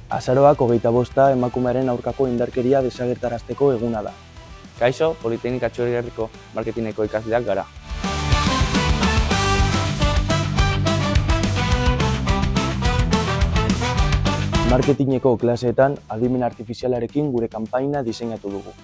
Azaroak 25 emakumearen aurkako indarkeria desagertarazteko eguna da. Kaixo, Politeknika Txorierriko marketingeko ikasleak gara. Marketingeko klaseetan adimen artifizialarekin gure kanpaina diseinatu dugu.